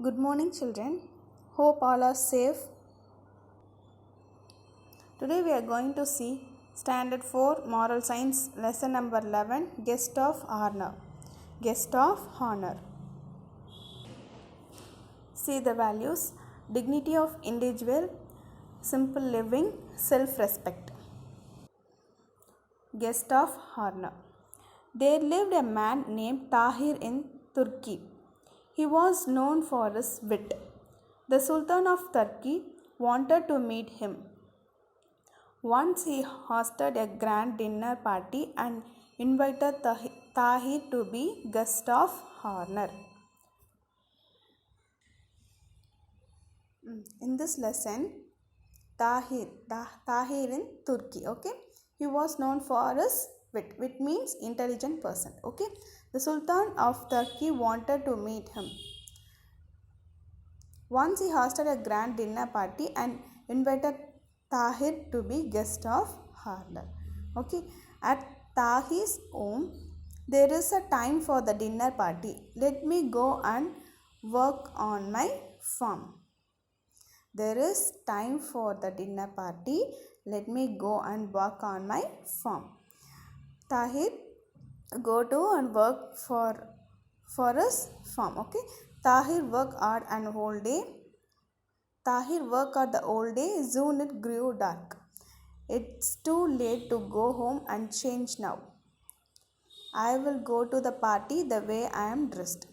Good morning, children. Hope all are safe. Today we are going to see Standard 4 Moral Science Lesson number 11 Guest of Honor. Guest of Honor. See the values: dignity of individual, simple living, self-respect. Guest of Honor. There lived a man named Tahir in Turkey. He was known for his wit. The Sultan of Turkey wanted to meet him. Once he hosted a grand dinner party and invited Tahir to be guest of honor. In this lesson, Tahir in Turkey, okay? He was known for his wit. Wit means intelligent person, okay? The Sultan of Turkey wanted to meet him. Once he hosted a grand dinner party and invited Tahir to be guest of honor. Okay, at Tahir's home, there is a time for the dinner party. Let me go and work on my farm. There is time for the dinner party. Let me go and work on my farm. Tahir go to and work for his farm. Okay, Tahir worked hard and whole day. Tahir worked the whole day. Soon it grew dark. It's too late to go home and change now. I will go to the party the way I am dressed.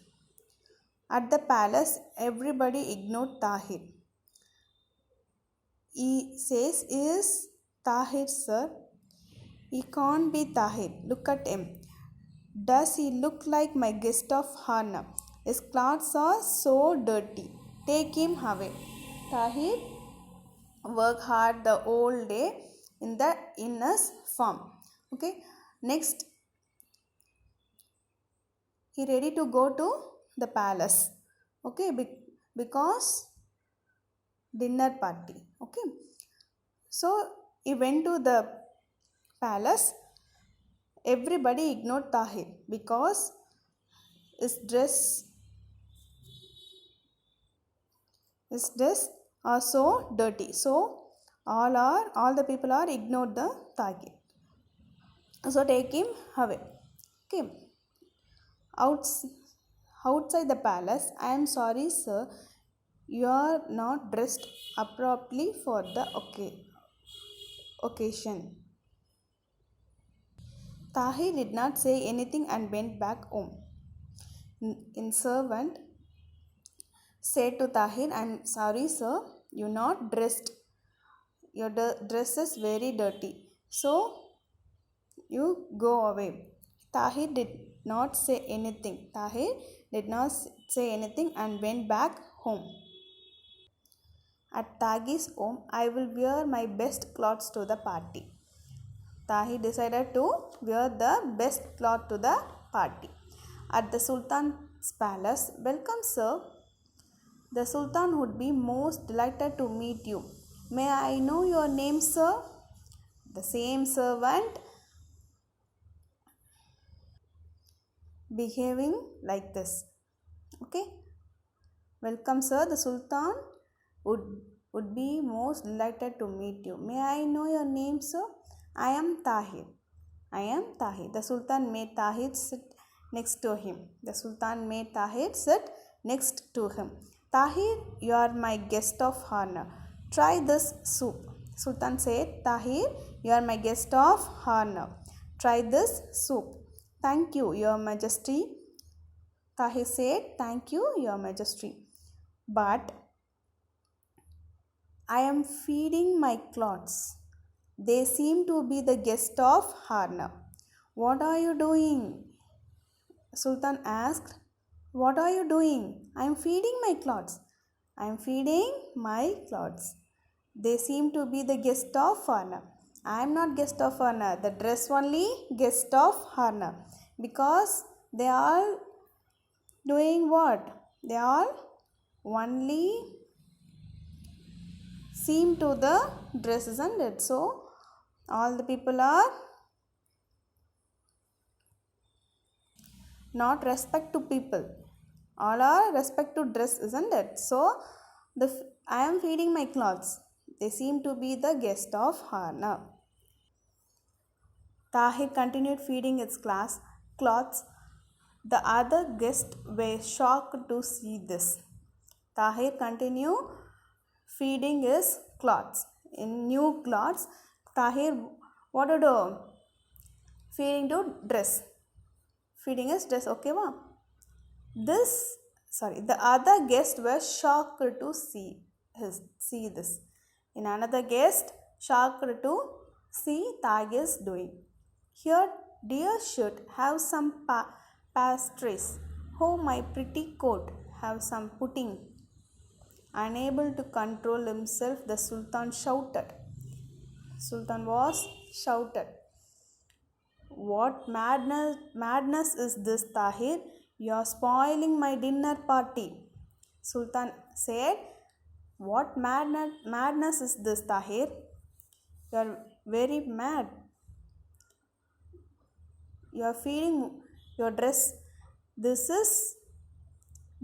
At the palace, everybody ignored Tahir. He says, "Is Tahir, sir? He can't be Tahir. Look at him. Does he look like my guest of honor? His clothes are so dirty. Take him away." Tahir worked hard the whole day in his farm. Okay. Next, he ready to go to the palace. Okay, because dinner party. Okay. So he went to the palace. Everybody ignored Tahir because his dress are so dirty. So all the people are ignored the Tahir. So take him away. Okay. Outside the palace, I am sorry, sir. You are not dressed appropriately for the occasion. Tahir did not say anything and went back home. In servant said to Tahir, "I am sorry, sir. You are not dressed. Your dress is very dirty. So you go away." Tahir did not say anything. Tahir did not say anything and went back home. At Tahir's home, I will wear my best clothes to the party. Tahir decided to wear the best cloth to the party. At the Sultan's palace, "Welcome, sir. The Sultan would be most delighted to meet you. May I know your name, sir?" The same servant behaving like this. Okay. "Welcome, sir. The Sultan would be most delighted to meet you. May I know your name, sir?" "I am Tahir. I am Tahir." The Sultan made Tahir sit next to him. The Sultan made Tahir sit next to him. "Tahir, you are my guest of honor. Try this soup." Sultan said, "Tahir, you are my guest of honor. Try this soup." "Thank you, your majesty." Tahir said, "Thank you, your majesty. But I am feeding my clothes. They seem to be the guest of honor." "What are you doing?" Sultan asked. "What are you doing?" "I am feeding my clothes." "I am feeding my clothes. They seem to be the guest of honor." "I am not guest of honor. The dress only guest of honor." Because they are doing what? They all only seem to the dress, isn't it? So all the people are not respect to people. All are respect to dress, isn't it? So I am feeding my clothes. They seem to be the guest of honor. Tahir continued feeding its cloths. The other guests were shocked to see this. Tahir continued feeding his clothes. In new clothes, Tahir wanted to feeding to dress. Feeding his dress, okay, ma? The other guests were shocked to see this. In another guest, shocked to see Tahir's doing. Here, dear should have some pastries. Oh, my pretty coat, have some pudding. Unable to control himself, the Sultan shouted. Sultan was shouted. What madness is this, Tahir? You are spoiling my dinner party. Sultan said, what madness is this, Tahir? You are very mad. You are feeding your dress. This is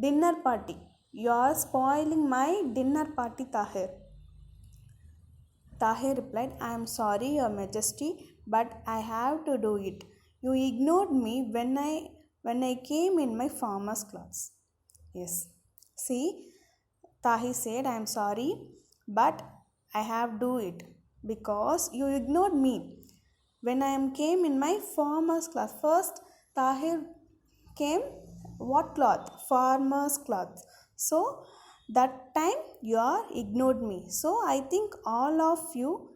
dinner party. You are spoiling my dinner party, Tahir. Tahir replied, I am sorry, Your Majesty, but I have to do it. You ignored me when I came in my farmer's clothes. Yes. See, Tahir said, I am sorry, but I have to do it because you ignored me when I came in my farmer's clothes. First, Tahir came what cloth? Farmer's clothes. So, that time you are ignored me. So, I think all of you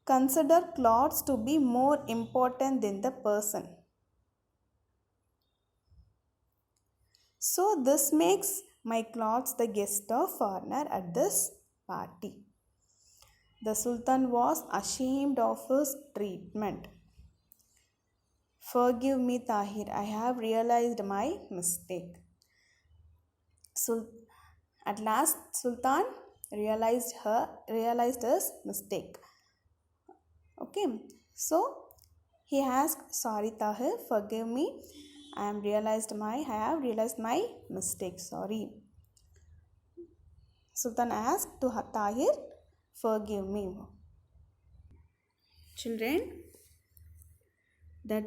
consider clothes to be more important than the person. So, this makes my clothes the guest of honor at this party. The Sultan was ashamed of his treatment. Forgive me, Tahir. I have realized my mistake. At last, Sultan realized his mistake. Okay, so he asked, sorry, Tahir, forgive me. I have realized my mistake. Sorry. Sultan asked to Tahir, forgive me. Children, that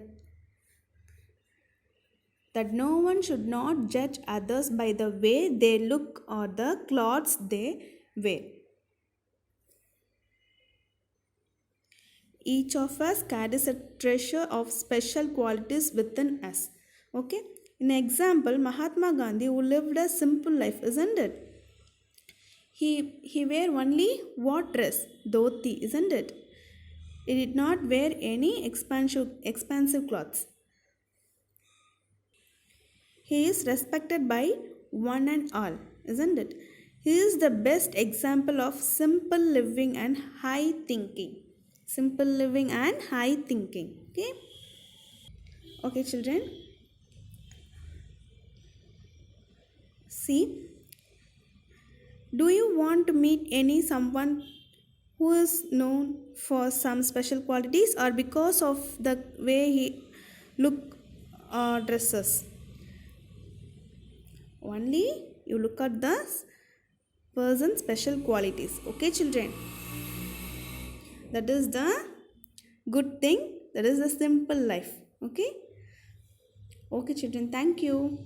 no one should not judge others by the way they look or the clothes they wear. Each of us carries a treasure of special qualities within us. Okay? In example, Mahatma Gandhi, who lived a simple life, isn't it? He wear only what dress? Dhoti, isn't it? He did not wear any expensive clothes. He is respected by one and all, isn't it? He is the best example of simple living and high thinking. Simple living and high thinking. Okay? Okay, children. See, do you want to meet someone who is known for some special qualities or because of the way he look or dresses? Only you look at the person's special qualities. Okay, children? That is the good thing. That is the simple life. Okay? Okay, children. Thank you.